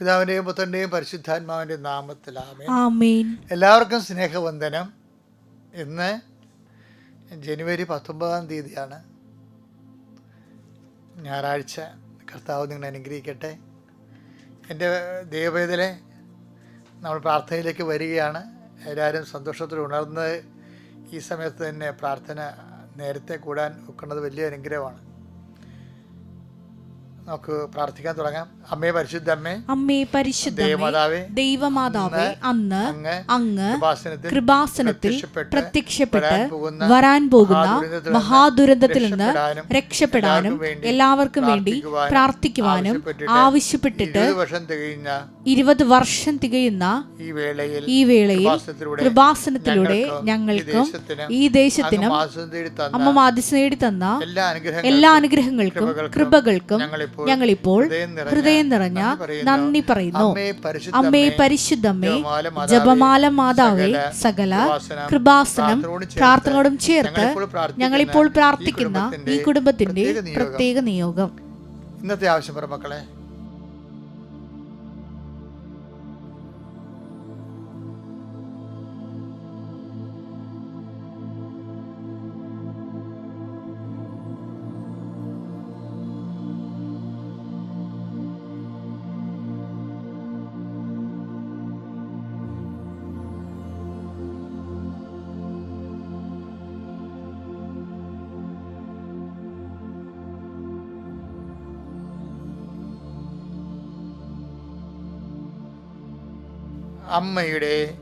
പിതാവിൻ്റെയും പുത്രൻ്റെയും പരിശുദ്ധാത്മാവിൻ്റെയും നാമത്തിൽ ആമേൻ. എല്ലാവർക്കും സ്നേഹവന്ദനം. ഇന്ന് ജനുവരി 19 ഞായറാഴ്ച. കർത്താവ് നിങ്ങളെ അനുഗ്രഹിക്കട്ടെ. എൻ്റെ ദൈവവേദനെ നമ്മൾ പ്രാർത്ഥനയിലേക്ക് വരികയാണ്. എല്ലാവരും സന്തോഷത്തിൽ ഉണർന്ന് ഈ സമയത്ത് തന്നെ പ്രാർത്ഥന നേരത്തെ കൂടാൻ ഒക്കുന്നത് വലിയ അനുഗ്രഹമാണ്. നമുക്ക് പ്രാർത്ഥിക്കാൻ തുടങ്ങാം. അമ്മേ പരിശുദ്ധമ്മേ, അമ്മേ പരിശുദ്ധമേ, ദൈവമാതാവേ, അന്ന് അങ്ങ് കൃപാസനത്തിൽ പ്രത്യക്ഷപ്പെട്ട് വരാൻ പോകുന്ന മഹാദുരന്തത്തിൽ നിന്ന് രക്ഷപ്പെടാനും എല്ലാവർക്കും വേണ്ടി പ്രാർത്ഥിക്കുവാനും ആവശ്യപ്പെട്ടിട്ട് 20 വർഷം തികയുന്ന ഈ വേളയിൽ കൃപാസനത്തിലൂടെ ഞങ്ങൾക്കും ഈ ദേശത്തിനും അമ്മ മാധ്യസ്ഥ നേടി തന്ന എല്ലാ അനുഗ്രഹങ്ങൾക്കും കൃപകൾക്കും ഞങ്ങളിപ്പോൾ ഹൃദയം നിറഞ്ഞ നന്ദി പറയുന്നു. അമ്മേ പരിശുദ്ധമ്മേ, ജപമാല മാതാവേ, സകല കൃപാസനം പ്രാർത്ഥനയോടും ചേർത്ത് ഞങ്ങളിപ്പോൾ പ്രാർത്ഥിക്കുന്ന ഈ കുടുംബത്തിന്റെ പ്രത്യേക നിയോഗം. ഇന്നത്തെ ആവശ്യം പറ മക്കളെ.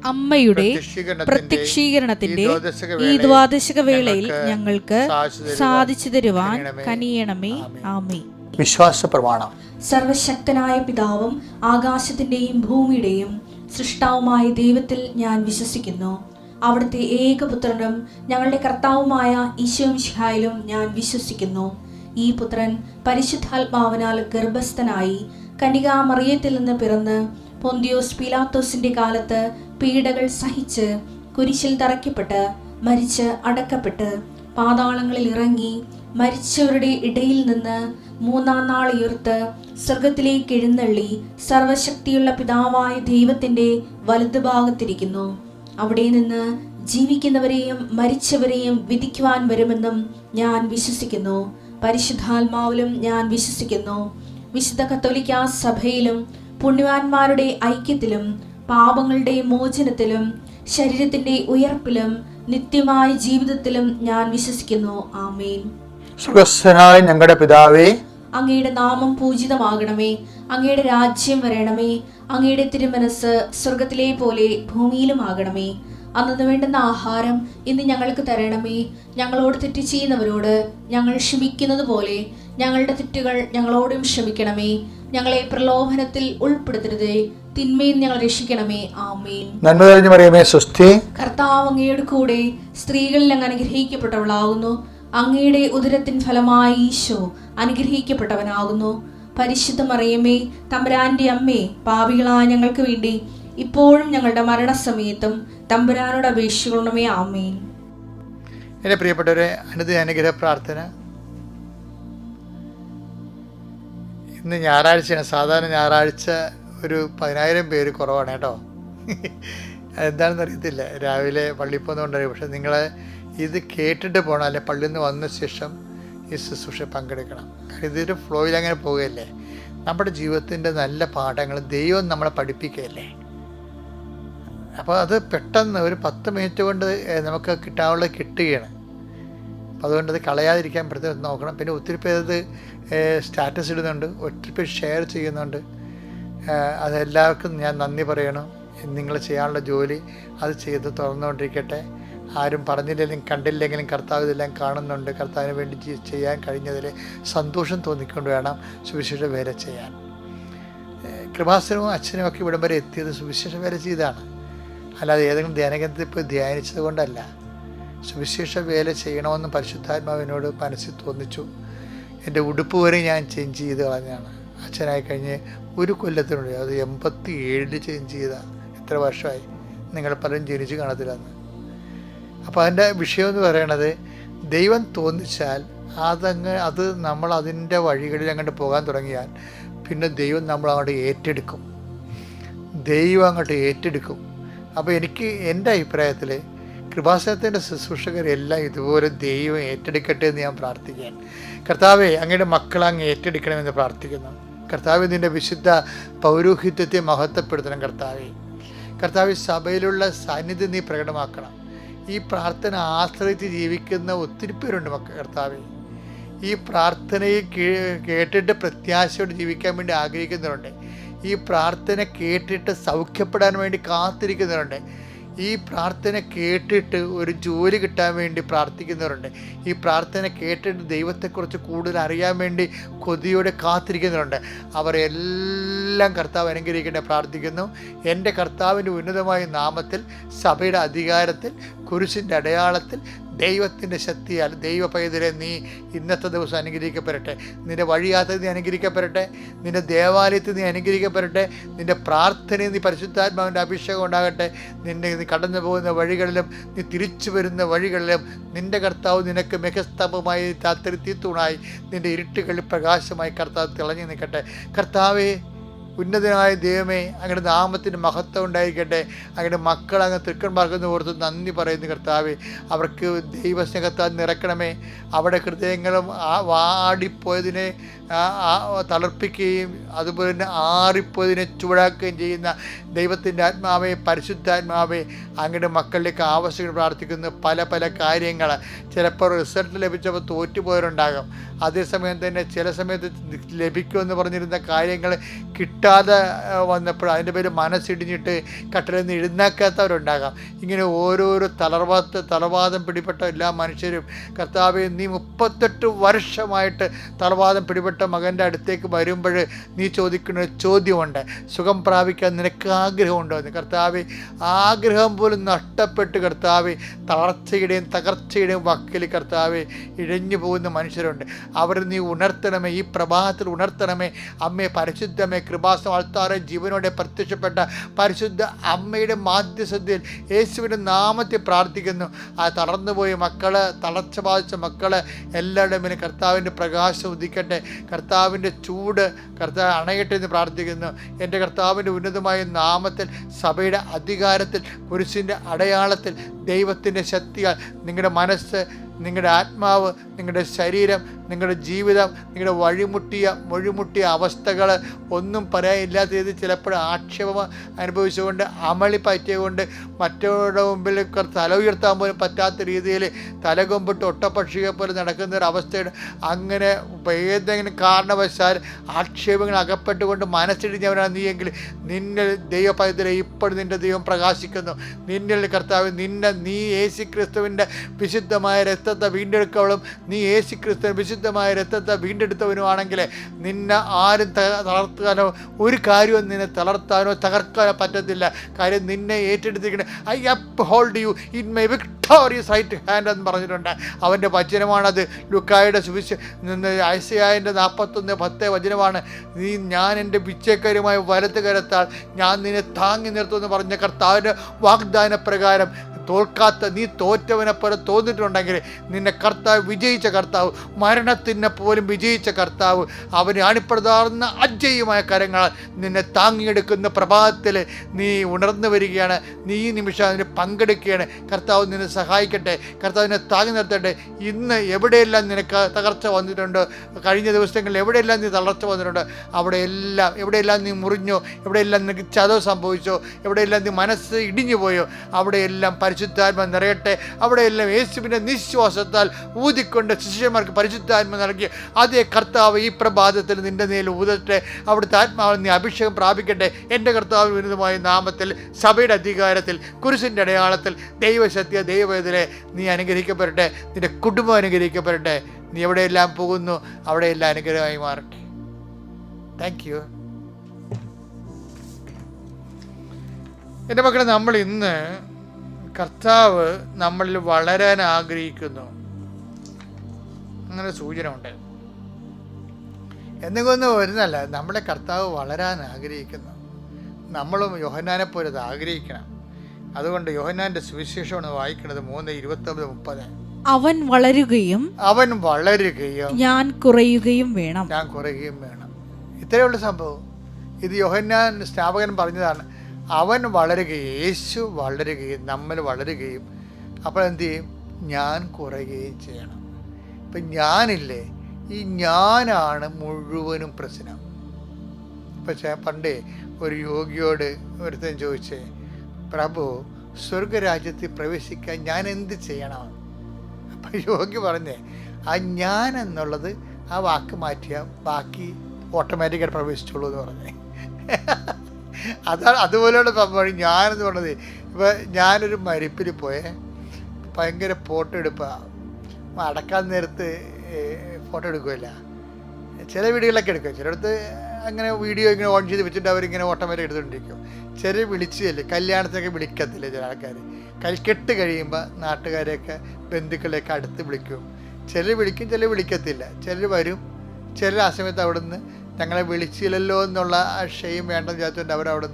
അമ്മയുടെ പ്രത്യക്ഷീകരണത്തിന്റെ ഈ ദ്വാദശക വേളയിൽ ഞങ്ങൾക്ക് സാധിച്ചു തരുവാൻ കനിയണമേ. ആമേൻ. വിശ്വാസ പ്രമാണം. സർവശക്തനായ പിതാവും ആകാശത്തിന്റെയും ഭൂമിയുടെയും സൃഷ്ടാവുമായ ദൈവത്തിൽ ഞാൻ വിശ്വസിക്കുന്നു. അവിടുത്തെ ഏകപുത്രനും ഞങ്ങളുടെ കർത്താവുമായ ഈശോമിശിഹായിലും ഞാൻ വിശ്വസിക്കുന്നു. ഈ പുത്രൻ പരിശുദ്ധാത്മാവിനാൽ ഗർഭസ്ഥനായി കന്യകാമറിയത്തിൽ നിന്ന് പിറന്ന് പൊന്തിയോസ് പീലാത്തോസിന്റെ കാലത്ത് പീഡകൾ സഹിച്ച് കുരിശിൽ തറയ്ക്കപ്പെട്ട് മരിച്ച് അടക്കപ്പെട്ട് പാതാളങ്ങളിൽ ഇറങ്ങി മരിച്ചവരുടെ ഇടയിൽ നിന്ന് 3-ാം നാൾ ഉയർത്ത് സ്വർഗത്തിലേക്ക് എഴുന്നള്ളി സർവശക്തിയുള്ള പിതാവായ ദൈവത്തിന്റെ വലതുഭാഗത്തിരിക്കുന്നു. അവിടെ നിന്ന് ജീവിക്കുന്നവരെയും മരിച്ചവരെയും വിധിക്കുവാൻ വരുമെന്നും ഞാൻ വിശ്വസിക്കുന്നു. പരിശുദ്ധാത്മാവിലും ഞാൻ വിശ്വസിക്കുന്നു. വിശുദ്ധ കത്തോലിക്കാ സഭയിലും പുണ്യവാന്മാരുടെ ഐക്യത്തിലും പാപങ്ങളുടെ മോചനത്തിലും ശരീരത്തിന്റെ ഉയർപ്പിലും നിത്യമായ ജീവിതത്തിലും ഞാൻ വിശ്വസിക്കുന്നു. ആമേൻ. സ്വർഗ്ഗസ്ഥനായ ഞങ്ങളുടെ പിതാവേ, അങ്ങയുടെ നാമം പൂജിതമാകണമേ. അങ്ങയുടെ രാജ്യം വരണമേ. അങ്ങയുടെ തിരുമനസ് സ്വർഗത്തിലെ പോലെ ഭൂമിയിലും ആകണമേ. അന്നു വേണ്ടുന്ന ആഹാരം ഇന്ന് ഞങ്ങൾക്ക് തരണമേ. ഞങ്ങളോട് തെറ്റ് ചെയ്യുന്നവരോട് ഞങ്ങൾ ക്ഷമിക്കുന്നത് പോലെ ഞങ്ങളുടെ തെറ്റുകൾ ഞങ്ങളോടും ക്ഷമിക്കണമേ. ഞങ്ങളെ പ്രലോഭനത്തിൽ ഉൾപ്പെടുത്തരുതേ, തിന്മയിൽ ഞങ്ങൾ രക്ഷിക്കണമേ. ആമേൻ. നന്മ നിറഞ്ഞ മറിയമേ, സ്വസ്തി. കർത്താവ് അങ്ങയുടെ കൂടെ സ്ത്രീകളിൽ അങ്ങ് അനുഗ്രഹിക്കപ്പെട്ടവളാകുന്നു. അങ്ങയുടെ ഉദരത്തിൻ ഫലമായി ഈശോ അനുഗ്രഹിക്കപ്പെട്ടവനാകുന്നു. പരിശുദ്ധ മറിയമേ, തമ്പുരാന്റെ അമ്മേ, പാപികളായ ഞങ്ങൾക്ക് വേണ്ടി ഇപ്പോഴും ഞങ്ങളുടെ മരണസമയത്തും തമ്പുരാനോട് അപേക്ഷിക്കണമേ. ആമേൻ. എൻ്റെ പ്രിയപ്പെട്ടവരെ, അനുഗ്രഹ പ്രാർത്ഥന. ഇന്ന് ഞായറാഴ്ചയാണ്. സാധാരണ ഞായറാഴ്ച ഒരു 10,000 പേര് കുറവാണ് കേട്ടോ. അതെന്താണെന്ന് അറിയത്തില്ല. രാവിലെ പള്ളിയിൽ പോകുന്നതുകൊണ്ടറിയാം. പക്ഷെ നിങ്ങൾ ഇത് കേട്ടിട്ട് പോകണം, അല്ലെ പള്ളിയിൽ നിന്ന് വന്ന ശേഷം ഈ ശുശ്രൂഷ പങ്കെടുക്കണം. കാരണം ഇതൊരു ഫ്ലോയിൽ അങ്ങനെ പോവുകയല്ലേ. നമ്മുടെ ജീവിതത്തിൻ്റെ നല്ല പാഠങ്ങൾ ദൈവം നമ്മളെ പഠിപ്പിക്കുകയല്ലേ. അപ്പോൾ അത് പെട്ടെന്ന് ഒരു 10 മിനിറ്റ് കൊണ്ട് നമുക്ക് കിട്ടാനുള്ളത് കിട്ടുകയാണ്. അപ്പോൾ അതുകൊണ്ട് അത് കളയാതിരിക്കാൻ പ്രത്യേകം നോക്കണം. പിന്നെ ഒത്തിരി പേരത് സ്റ്റാറ്റസ് ഇടുന്നുണ്ട്, ഒത്തിരി പേര് ഷെയർ ചെയ്യുന്നുണ്ട്. അതെല്ലാവർക്കും ഞാൻ നന്ദി പറയണം. നിങ്ങൾ ചെയ്യാനുള്ള ജോലി അത് ചെയ്ത് തുറന്നുകൊണ്ടിരിക്കട്ടെ. ആരും പറഞ്ഞില്ലെങ്കിലും കണ്ടില്ലെങ്കിലും കർത്താവ് ഇതെല്ലാം കാണുന്നുണ്ട്. കർത്താവിന് വേണ്ടി ചെയ്യാൻ കഴിഞ്ഞതിൽ സന്തോഷം തോന്നിക്കൊണ്ട് വേണം സുവിശേഷ വേല ചെയ്യാൻ. കൃപാസനവും അച്ഛനും ഒക്കെ ഇവിടം വരെ എത്തിയത് സുവിശേഷ വേല ചെയ്താണ്, അല്ലാതെ ഏതെങ്കിലും ധ്യാനകേന്ദ്രത്തിൽ ഇപ്പോൾ ധ്യാനിച്ചത് കൊണ്ടല്ല. സുവിശേഷ വേല ചെയ്യണമെന്ന് പരിശുദ്ധാത്മാവിനോട് മനസ്സിൽ തോന്നിച്ചു. എൻ്റെ ഉടുപ്പ് വരെ ഞാൻ ചേഞ്ച് ചെയ്ത് കളഞ്ഞാണ്. അച്ഛനായി കഴിഞ്ഞ് 1 കൊല്ലത്തിനുള്ളിൽ, അത് 87 ചേഞ്ച് ചെയ്താൽ എത്ര വർഷമായി, നിങ്ങൾ പലരും ജനിച്ച് കാണത്തില്ലെന്ന്. അപ്പോൾ അതിൻ്റെ വിഷയം എന്ന് പറയണത്, ദൈവം തോന്നിച്ചാൽ നമ്മൾ അതിൻ്റെ വഴികളിൽ അങ്ങോട്ട് പോകാൻ തുടങ്ങിയാൽ പിന്നെ ദൈവം നമ്മൾ അങ്ങോട്ട് ഏറ്റെടുക്കും. ദൈവം അങ്ങോട്ട് ഏറ്റെടുക്കും. അപ്പോൾ എനിക്ക് എൻ്റെ അഭിപ്രായത്തിൽ കൃപാസനത്തിൻ്റെ ശുശ്രൂഷകരെല്ലാം ഇതുപോലെ ദൈവം ഏറ്റെടുക്കട്ടെ എന്ന് ഞാൻ പ്രാർത്ഥിക്കാൻ. കർത്താവെ, അങ്ങയുടെ മക്കളെ അങ്ങ് ഏറ്റെടുക്കണമെന്ന് പ്രാർത്ഥിക്കുന്നു. കർത്താവ്, നിൻ്റെ വിശുദ്ധ പൗരോഹിത്യത്തെ മഹത്വപ്പെടുത്തണം. കർത്താവ്, സഭയിലുള്ള സാന്നിധ്യം നീ പ്രകടമാക്കണം. ഈ പ്രാർത്ഥന ആശ്രയിച്ച് ജീവിക്കുന്ന ഒത്തിരി പേരുണ്ട് കർത്താവെ. ഈ പ്രാർത്ഥനയെ കേട്ടിട്ട് പ്രത്യാശയോടെ ജീവിക്കാൻ വേണ്ടി ആഗ്രഹിക്കുന്നവരുണ്ട്. ഈ പ്രാർത്ഥന കേട്ടിട്ട് സൗഖ്യപ്പെടാൻ വേണ്ടി കാത്തിരിക്കുന്നവരുണ്ട്. ഈ പ്രാർത്ഥന കേട്ടിട്ട് ഒരു ജോലി കിട്ടാൻ വേണ്ടി പ്രാർത്ഥിക്കുന്നവരുണ്ട്. ഈ പ്രാർത്ഥന കേട്ടിട്ട് ദൈവത്തെക്കുറിച്ച് കൂടുതൽ അറിയാൻ വേണ്ടി കൊതിയോടെ കാത്തിരിക്കുന്നവരുണ്ട്. അവരെല്ലാം കർത്താവ് അനുഗ്രഹിക്കട്ടെ പ്രാർത്ഥിക്കുന്നു. എൻ്റെ കർത്താവിൻ്റെ ഉന്നതമായ നാമത്തിൽ, സഭയുടെ അധികാരത്തിൽ, കുരിശിൻ്റെ അടയാളത്തിൽ, ദൈവത്തിൻ്റെ ശക്തിയാൽ ദൈവ പൈതലെ നീ ഇന്നത്തെ ദിവസം അനുഗ്രഹിക്കപ്പെടട്ടെ. നിൻ്റെ വഴിയാത്ര നീ അനുഗ്രഹിക്കപ്പെടട്ടെ. നിൻ്റെ ദേവാലയത്തിൽ നീ അനുഗ്രഹിക്കപ്പെടട്ടെ. നിൻ്റെ പ്രാർത്ഥനയിൽ നീ പരിശുദ്ധാത്മാവിൻ്റെ അഭിഷേകം ഉണ്ടാകട്ടെ. നീ കടന്നു പോകുന്ന വഴികളിലും നീ തിരിച്ചു വരുന്ന വഴികളിലും നിൻ്റെ കർത്താവ് നിനക്ക് മികസ്തംഭമായി രാത്രി തീത്തൂണായി നിൻ്റെ ഇരുട്ടുകളിൽ പ്രകാശമായി കർത്താവ് തിളങ്ങി നിൽക്കട്ടെ. കർത്താവേ, ഉന്നതനായ ദൈവമേ, അങ്ങയുടെ നാമത്തിന് മഹത്വം ഉണ്ടായിരിക്കട്ടെ. അങ്ങയുടെ മക്കൾ അങ്ങ് തൃക്കൺമാർക്കെന്ന് ഓർത്ത് നന്ദി പറയുന്നു കർത്താവേ. അവർക്ക് ദൈവസ്നേഹത്താൽ നിറക്കണമേ. അവിടെ ഹൃദയങ്ങളും വാടിപ്പോയതിനെ തളർപ്പിക്കുകയും അതുപോലെ തന്നെ ആറിപ്പോയതിനെ ചൂടാക്കുകയും ചെയ്യുന്ന ദൈവത്തിൻ്റെ ആത്മാവേ, പരിശുദ്ധാത്മാവേ, അങ്ങയുടെ മക്കളിലേക്ക് ആവശ്യങ്ങൾ പ്രാർത്ഥിക്കുന്ന പല കാര്യങ്ങൾ. ചിലപ്പോൾ റിസൾട്ട് ലഭിച്ചപ്പോൾ തോറ്റുപോയവരുണ്ടാകും. അതേസമയം തന്നെ ചില സമയത്ത് ലഭിക്കുമെന്ന് പറഞ്ഞിരുന്ന കാര്യങ്ങൾ കിട്ടാതെ വന്നപ്പോൾ അതിൻ്റെ പേര് മനസ്സിടിഞ്ഞിട്ട് കട്ടിലിൽ നിന്ന് എഴുന്നേക്കാത്തവരുണ്ടാകാം. ഇങ്ങനെ ഓരോരോ തളർവാദം പിടിപെട്ട എല്ലാ മനുഷ്യരും കർത്താവെ, നീ 38 വർഷമായിട്ട് തളർവാദം പിടിപെട്ട മകൻ്റെ അടുത്തേക്ക് വരുമ്പോൾ നീ ചോദിക്കുന്ന ഒരു ചോദ്യമുണ്ട്, സുഖം പ്രാപിക്കാൻ നിനക്ക് ആഗ്രഹമുണ്ടോ എന്ന്. കർത്താവെ, ആഗ്രഹം പോലും നഷ്ടപ്പെട്ട് കർത്താവെ തളർച്ചയുടെയും തകർച്ചയുടെയും വക്കിൽ കർത്താവെ ഇഴഞ്ഞു പോകുന്ന മനുഷ്യരുണ്ട്. അവർ നീ ഉണർത്തണമേ, ഈ പ്രഭാതത്തിൽ ഉണർത്തണമേ. അമ്മേ, പരിശുദ്ധമേ, കൃപാസനം അൾത്താറെ ജീവനോടെ പ്രത്യക്ഷപ്പെട്ട പരിശുദ്ധ അമ്മയുടെ മാധ്യസ്ഥതയിൽ യേശുവിൻ്റെ നാമത്തിൽ പ്രാർത്ഥിക്കുന്നു. ആ തളർന്നുപോയ മക്കള്, തളർച്ച ബാധിച്ച മക്കള് എല്ലാവരുടെയും പിന്നെ കർത്താവിൻ്റെ പ്രകാശം ഉദിക്കട്ടെ. കർത്താവിൻ്റെ ചൂട് കർത്താവ് അണയട്ടെ എന്ന് പ്രാർത്ഥിക്കുന്നു. എൻ്റെ കർത്താവിൻ്റെ ഉന്നതമായ നാമത്തിൽ, സഭയുടെ അധികാരത്തിൽ, കുരിശിൻ്റെ അടയാളത്തിൽ, ദൈവത്തിൻ്റെ ശക്തിയാൽ നിങ്ങളുടെ മനസ്സ്, നിങ്ങളുടെ ആത്മാവ്, നിങ്ങളുടെ ശരീരം, നിങ്ങളുടെ ജീവിതം, നിങ്ങളുടെ വഴിമുട്ടിയ അവസ്ഥകൾ ഒന്നും പറയാനില്ലാത്ത രീതിയിൽ ചിലപ്പോൾ ആക്ഷേപം അനുഭവിച്ചുകൊണ്ട് അമളി പറ്റിയതുകൊണ്ട് മറ്റവരുടെ മുമ്പിൽ തല ഉയർത്താൻ പോലും പറ്റാത്ത രീതിയിൽ തലകൊമ്പിട്ട് ഒട്ടപ്പക്ഷിയെ പോലെ നടക്കുന്ന ഒരു അവസ്ഥയുടെ അങ്ങനെ ഏതെങ്കിലും കാരണവശാൽ ആക്ഷേപങ്ങൾ അകപ്പെട്ടുകൊണ്ട് മനസ്സിടിഞ്ഞവരാണ് നീയെങ്കിൽ നിന്നിൽ ദൈവപൈതലെ ഇപ്പോൾ നിൻ്റെ ദൈവം പ്രകാശിക്കുന്നു. നിന്നിൽ കർത്താവ് നീ യേശുക്രിസ്തുവിൻ്റെ വിശുദ്ധമായ രക്തത്തെ വീണ്ടെടുക്കവളും നീ യേശുക്രിസ്തുവിൻ്റെ വിശുദ്ധമായ രക്തത്തെ വീണ്ടെടുത്തവനുമാണെങ്കിൽ നിന്നെ ആരും തളർത്താനോ ഒരു കാര്യവും നിന്നെ തളർത്താനോ തകർക്കാനോ പറ്റത്തില്ല. കാര്യം നിന്നെ ഏറ്റെടുത്തിരിക്കുന്നത് I uphold you in my victorious right hand എന്ന് പറഞ്ഞിട്ടുണ്ട്. അവൻ്റെ വചനമാണത്. ലുക്കായുടെ ഐസയായിൻ്റെ 41:10 വചനമാണ്. ഞാൻ എൻ്റെ പിച്ചക്കാരുമായ വലത്ത് കരത്താൽ ഞാൻ നിന്നെ താങ്ങി നിർത്തുമെന്ന് പറഞ്ഞ കർത്താവിൻ്റെ വാഗ്ദാന പ്രകാരം തോൽക്കാത്ത നീ തോറ്റവനെ പോലെ തോന്നിട്ടുണ്ടെങ്കിൽ നിന്നെ കർത്താവ് വിജയിച്ച കർത്താവ്, മരണത്തിനെ പോലും വിജയിച്ച കർത്താവ്, അവന് അണിപ്രതാർന്ന അജയ്യമായ കരങ്ങൾ നിന്നെ താങ്ങിയെടുക്കുന്ന പ്രഭാതത്തിൽ നീ ഉണർന്നു വരികയാണ്. നീ ഈ നിമിഷം അതിന് പങ്കെടുക്കുകയാണ്. കർത്താവ് നിന്നെ സഹായിക്കട്ടെ. കർത്താവിനെ താങ്ങി നിർത്തട്ടെ. ഇന്ന് എവിടെയെല്ലാം നിനക്ക് തകർച്ച വന്നിട്ടുണ്ട്, കഴിഞ്ഞ ദിവസങ്ങളിൽ എവിടെയെല്ലാം നീ തളർച്ച വന്നിട്ടുണ്ട്, എവിടെയെല്ലാം നീ മുറിഞ്ഞോ, എവിടെയെല്ലാം നിനക്ക് ചതവ് സംഭവിച്ചോ, എവിടെയെല്ലാം നീ മനസ്സ് ഇടിഞ്ഞു പോയോ, അവിടെയെല്ലാം പരിശുദ്ധാത്മ നിറയട്ടെ. അവിടെയെല്ലാം യേശുവിൻ്റെ നിശ്വാസത്താൽ ഊതിക്കൊണ്ട് ശിഷ്യന്മാർക്ക് പരിശുദ്ധാത്മ നൽകി അതേ കർത്താവ് ഈ പ്രഭാതത്തിൽ നിന്റെ മേൽ ഊതട്ടെ. അവിടുത്തെ ആത്മാവിൽ നീ അഭിഷേകം പ്രാപിക്കട്ടെ. എൻ്റെ കർത്താവിന് വിരുദ്ധമായ നാമത്തിൽ, സഭയുടെ അധികാരത്തിൽ, കുരിശിൻ്റെ അടയാളത്തിൽ, ദൈവശക്തിയ ദൈവവേദനെ നീ അനുഗ്രഹിക്കപ്പെടട്ടെ. നിന്റെ കുടുംബം അനുഗ്രഹിക്കപ്പെടട്ടെ. നീ എവിടെയെല്ലാം പോകുന്നു അവിടെയെല്ലാം അനുഗ്രഹമായി മാറട്ടെ. Thank you. എൻ്റെ മക്കളെ, നമ്മൾ ഇന്ന് കർത്താവ് നമ്മളിൽ വളരാൻ ആഗ്രഹിക്കുന്നു, അങ്ങനെ സൂചന ഉണ്ട്. എന്തെങ്കിലും വരുന്നല്ല, നമ്മളെ കർത്താവ് വളരാൻ ആഗ്രഹിക്കുന്നു. നമ്മളും യോഹന്നാനെ പോലെ അത് ആഗ്രഹിക്കണം. അതുകൊണ്ട് യോഹന്നാൻ്റെ സുവിശേഷമാണ് വായിക്കുന്നത് 3:29-30. അവൻ വളരുകയും ഞാൻ കുറയുകയും വേണം. ഇത്രയുള്ള സംഭവം. ഇത് യോഹന്നാൻ സ്നാപകൻ പറഞ്ഞതാണ്. അവൻ വളരുകയും, യേശു വളരുകയും നമ്മൾ വളരുകയും, അപ്പോൾ എന്തു ചെയ്യും? ഞാൻ കുറയുകയും ചെയ്യണം. ഇപ്പം ഞാനില്ലേ, ഈ ഞാനാണ് മുഴുവനും പ്രശ്നം. പക്ഷേ പണ്ടേ ഒരു യോഗിയോട് ഒരുത്തൻ ചോദിച്ചേ, പ്രഭു സ്വർഗരാജ്യത്തിൽ പ്രവേശിക്കാൻ ഞാൻ എന്ത് ചെയ്യണം? അപ്പം യോഗി പറഞ്ഞേ, ആ ഞാൻ എന്നുള്ളത് ആ വാക്ക് മാറ്റിയാൽ ബാക്കി ഓട്ടോമാറ്റിക്കായിട്ട് പ്രവേശിച്ചോളൂ എന്ന് പറഞ്ഞേ. അതാണ് അതുപോലെയുള്ള സംഭവം ഞാനെന്ന് പറഞ്ഞത്. ഇപ്പം ഞാനൊരു മരിപ്പിൽ പോയേ, ഭയങ്കര ഫോട്ടോ എടുപ്പാണ്. അടക്കാൻ നേരത്ത് ഫോട്ടോ എടുക്കുമല്ല, ചില വീഡിയോകളൊക്കെ എടുക്കും. ചിലടത്ത് അങ്ങനെ വീഡിയോ ഇങ്ങനെ ഓൺ ചെയ്ത് വെച്ചിട്ട് അവരിങ്ങനെ ഓട്ടോമാറ്റിക് എടുത്തുകൊണ്ടിരിക്കും. ചില വിളിച്ചില്ലേ, കല്യാണത്തൊക്കെ വിളിക്കത്തില്ല ചില ആൾക്കാർ. കെട്ട് കഴിയുമ്പോൾ നാട്ടുകാരെയൊക്കെ ബന്ധുക്കളെയൊക്കെ അടുത്ത് വിളിക്കും. ചിലർ വിളിക്കും, ചിലർ വിളിക്കത്തില്ല. ചിലർ വരും, ചിലർ ആ സമയത്ത് അവിടെ നിന്ന് ഞങ്ങളെ വിളിച്ചില്ലല്ലോ എന്നുള്ള ആ ഷെയിം വേണ്ടെന്ന് വിചാരിച്ചുകൊണ്ട് അവരവിടെ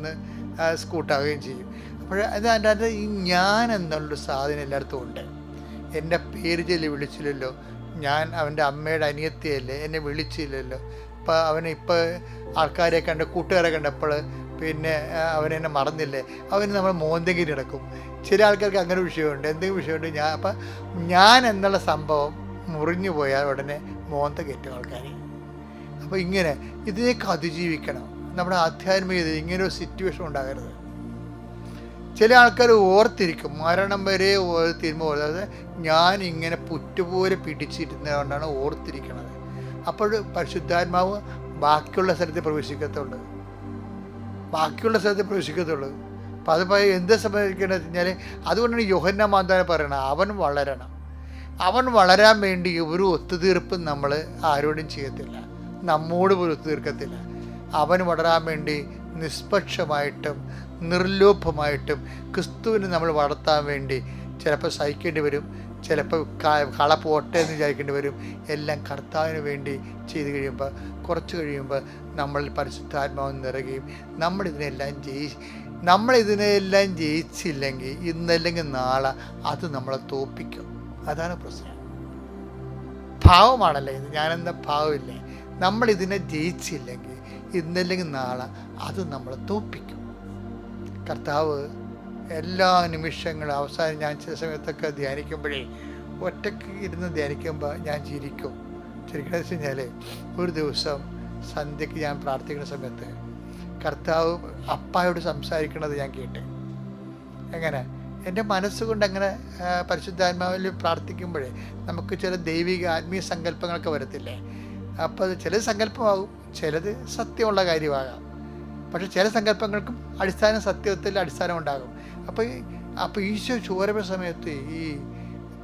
സ്കൂട്ടാവുകയും ചെയ്യും. അപ്പോൾ അതിൻ്റെ ഈ ഞാൻ എന്നുള്ളൊരു സാധനം എല്ലായിടത്തും ഉണ്ട്. എൻ്റെ പേര് ചൊല്ലി വിളിച്ചില്ലല്ലോ, ഞാൻ അവൻ്റെ അമ്മയുടെ അനിയത്തിയല്ലേ, എന്നെ വിളിച്ചില്ലല്ലോ, ഇപ്പോൾ അവനിപ്പോൾ ആൾക്കാരെ കണ്ട് കൂട്ടുകാരെ കണ്ടപ്പോൾ പിന്നെ അവനെന്നെ മറന്നില്ലേ, അവന് നമ്മൾ മോന്തെങ്കിലും നടക്കും. ചില ആൾക്കാർക്ക് അങ്ങനെ വിഷയമുണ്ട്, എന്തെങ്കിലും വിഷയമുണ്ട്. അപ്പം ഞാൻ എന്നുള്ള സംഭവം മുറിഞ്ഞു പോയാൽ ഉടനെ മോന്ത കയറ്റും ആൾക്കാർ. അപ്പോൾ ഇങ്ങനെ ഇതിനേക്ക് അതിജീവിക്കണം. നമ്മുടെ ആധ്യാത്മികത ഇങ്ങനൊരു സിറ്റുവേഷൻ ഉണ്ടാകരുത്. ചില ആൾക്കാർ ഓർത്തിരിക്കും, മരണം വരെ ഓർത്തിരുമ്പോൾ, അതായത് ഞാൻ ഇങ്ങനെ പുറ്റുപോലെ പിടിച്ചിരുന്നത് കൊണ്ടാണ് ഓർത്തിരിക്കുന്നത്. അപ്പോൾ പരിശുദ്ധാത്മാവ് ബാക്കിയുള്ള സ്ഥലത്ത് പ്രവേശിക്കത്തുള്ളൂ. അപ്പം അതിപ്പോൾ എന്ത് സംഭവിക്കണമെന്ന് വെച്ച് കഴിഞ്ഞാൽ, അതുകൊണ്ടാണ് യോഹന്നാൻ മാതാവ് പറയണത്, അവൻ വളരണം. അവൻ വളരാൻ വേണ്ടി ഒരു ഒത്തുതീർപ്പും നമ്മൾ ആരോടും ചെയ്യത്തില്ല, നമ്മോട് പോലും ഒത്തുതീർക്കത്തില്ല. അവൻ വളരാൻ വേണ്ടി നിഷ്പക്ഷമായിട്ടും നിർലോഭമായിട്ടും ക്രിസ്തുവിനെ നമ്മൾ വളർത്താൻ വേണ്ടി ചിലപ്പോൾ സഹിക്കേണ്ടി വരും, ചിലപ്പോൾ കള പോട്ടെ എന്ന് വിചാരിക്കേണ്ടി വരും. എല്ലാം കർത്താവിന് വേണ്ടി ചെയ്ത് കഴിയുമ്പോൾ, കുറച്ച് കഴിയുമ്പോൾ നമ്മളിൽ പരിശുദ്ധാത്മാവ് നിറയുകയും നമ്മളിതിനെല്ലാം ജയിച്ചില്ലെങ്കിൽ ഇന്നല്ലെങ്കിൽ നാളെ അത് നമ്മളെ തോൽപ്പിക്കും. അതാണ് പ്രശ്നം. ഭാവമാണല്ലേ ഇത്, ഞാനെന്താ ഭാവമില്ലേ? നമ്മളിതിനെ ജയിച്ചില്ലെങ്കിൽ ഇന്നല്ലെങ്കിൽ നാളെ അത് നമ്മളെ തോൽപ്പിക്കും. കർത്താവ് എല്ലാ നിമിഷങ്ങളും അവസാനം ഞാൻ ചില സമയത്തൊക്കെ ധ്യാനിക്കുമ്പോഴേ, ഒറ്റയ്ക്ക് ഇരുന്ന് ധ്യാനിക്കുമ്പോൾ ഞാൻ ചിരിക്കും. ചിരിക്കണമെന്ന് വെച്ച് കഴിഞ്ഞാൽ, ഒരു ദിവസം സന്ധ്യയ്ക്ക് ഞാൻ പ്രാർത്ഥിക്കുന്ന സമയത്ത് കർത്താവ് അപ്പായോട് സംസാരിക്കണത് ഞാൻ കേട്ടെ. എങ്ങനെ? എൻ്റെ മനസ്സുകൊണ്ട് അങ്ങനെ പരിശുദ്ധാത്മാവിൽ പ്രാർത്ഥിക്കുമ്പോഴേ നമുക്ക് ചില ദൈവിക ആത്മീയ സങ്കല്പങ്ങളൊക്കെ വരത്തില്ലേ? അപ്പോൾ അത് ചിലത് സങ്കല്പമാകും, ചിലത് സത്യമുള്ള കാര്യമാകാം. പക്ഷെ ചില സങ്കല്പങ്ങൾക്കും സത്യത്തിൽ അടിസ്ഥാനം ഉണ്ടാകും. അപ്പോൾ ഈശോ ചോരവ സമയത്ത് ഈ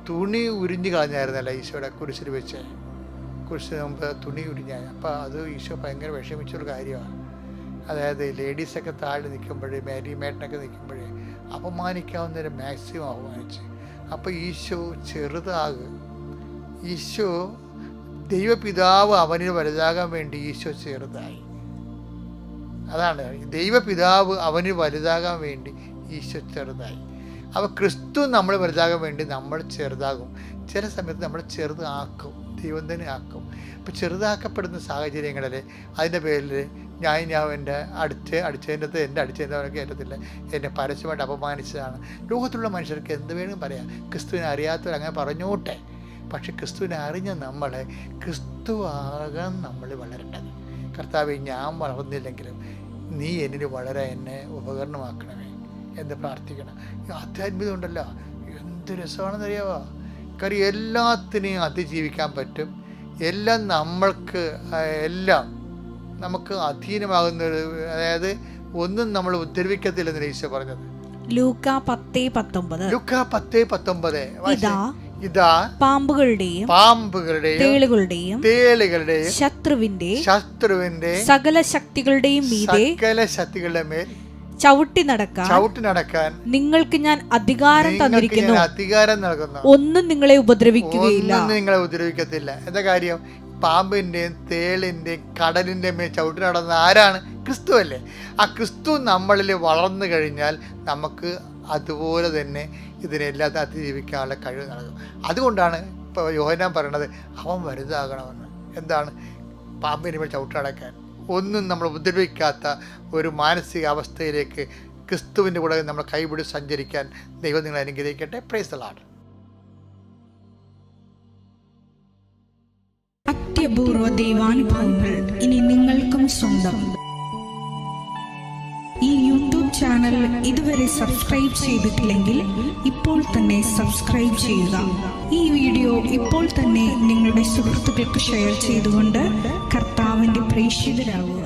തുണി ഉരിഞ്ഞ് കളഞ്ഞായിരുന്നല്ലോ ഈശോയുടെ കുരിശിൽ വെച്ച്. കുരിശിന് മുമ്പ് തുണി ഉരിഞ്ഞായി. അപ്പോൾ അത് ഈശോ ഭയങ്കര വിഷമിച്ചൊരു കാര്യമാണ്. അതായത് ലേഡീസൊക്കെ താഴെ നിൽക്കുമ്പോഴേ, മാരി മേട്ടനൊക്കെ നിൽക്കുമ്പോഴേ അപമാനിക്കാവുന്നൊരു മാക്സിമം അപമാനിച്ച്. അപ്പോൾ ഈശോ ചെറുതാകും. ഈശോ ദൈവപിതാവ് അവന് വലുതാകാൻ വേണ്ടി ഈശോ ചെറുതായി. അതാണ് ദൈവപിതാവ് അവന് വലുതാകാൻ വേണ്ടി ഈശോ ചെറുതായി. അപ്പോൾ ക്രിസ്തു നമ്മൾ വലുതാകാൻ വേണ്ടി നമ്മൾ ചെറുതാകും. ചില സമയത്ത് നമ്മൾ ചെറുതാക്കും, ദൈവം തന്നെ ആക്കും. അപ്പോൾ ചെറുതാക്കപ്പെടുന്ന സാഹചര്യങ്ങളിൽ അതിൻ്റെ പേരിൽ ഞാൻ എൻ്റെ അടിച്ചതിൻ്റെതൊക്കെ ഏറ്റത്തില്ല, എന്നെ പരസ്യമായിട്ട് അപമാനിച്ചതാണ്. ലോകത്തുള്ള മനുഷ്യർക്ക് എന്ത് വേണമെങ്കിലും പറയാം, ക്രിസ്തുവിനെ അറിയാത്തവർ അങ്ങനെ പറഞ്ഞോട്ടെ. പക്ഷെ ക്രിസ്തുവിനെ അറിഞ്ഞ നമ്മളെ ക്രിസ്തു ആകാൻ നമ്മൾ വളരേണ്ടത്. കർത്താവേ, ഞാൻ വളർന്നില്ലെങ്കിലും നീ എന്നിൽ വളരെ എന്നെ ഉപകരണമാക്കണമേ എന്ന് പ്രാർത്ഥിക്കണം. ഈ ആധ്യാത്മികത ഉണ്ടല്ലോ, എന്ത് രസമാണെന്ന് അറിയാമോ? കാര്യം എല്ലാത്തിനെയും അതിജീവിക്കാൻ പറ്റും. എല്ലാം നമുക്ക് അധീനമാകുന്നൊരു, അതായത് ഒന്നും നമ്മൾ ഉദ്ധരിക്കത്തില്ലെന്ന് ഈശോ പറഞ്ഞത്. ലൂക്കാ 10:19 ഇതാ പാമ്പുകളുടെയും തേളുകളുടെയും ശത്രുവിന്റെ സകല ശക്തികളുടെയും മേൽ ചവിട്ടി നടക്കാൻ നിങ്ങൾക്ക് ഞാൻ അധികാരം തന്നിരിക്കുന്നു. ഒന്നും നിങ്ങളെ ഉപദ്രവിക്കത്തില്ല. എന്താ കാര്യം? പാമ്പിൻ്റെയും തേളിൻ്റെയും കടലിൻ്റെയും മേൽ ചവിട്ടി നടന്ന ആരാണ്? ക്രിസ്തു അല്ലേ? ആ ക്രിസ്തു നമ്മളിൽ വളർന്നു കഴിഞ്ഞാൽ നമുക്ക് അതുപോലെ തന്നെ ഇതിനെല്ലാം അതിജീവിക്കാനുള്ള കഴിവ് നൽകും. അതുകൊണ്ടാണ് ഇപ്പോൾ യോഹന്നാൻ പറയണത് അവൻ വലുതാകണമെന്ന്. എന്താണ്? പാമ്പിന് മേൽ ചവിട്ടി നടക്കാൻ, ഒന്നും നമ്മൾ ഉപദ്രവിക്കാത്ത ഒരു മാനസിക അവസ്ഥയിലേക്ക് ക്രിസ്തുവിൻ്റെ കൂടെ നമ്മൾ കൈപിടി സഞ്ചരിക്കാൻ ദൈവം നിങ്ങളെ അനുഗ്രഹിക്കട്ടെ. Praise the lord. അത്യപൂർവ ദൈവാനുഭവങ്ങൾ ഇനി നിങ്ങൾക്കും സ്വന്തം. ഈ യൂട്യൂബ് ചാനൽ ഇതുവരെ സബ്സ്ക്രൈബ് ചെയ്തിട്ടില്ലെങ്കിൽ ഇപ്പോൾ തന്നെ സബ്സ്ക്രൈബ് ചെയ്യുക. ഈ വീഡിയോ ഇപ്പോൾ തന്നെ നിങ്ങളുടെ സുഹൃത്തുക്കൾക്ക് ഷെയർ ചെയ്തുകൊണ്ട് കർത്താവിൻ്റെ പ്രേക്ഷിതരാകുക.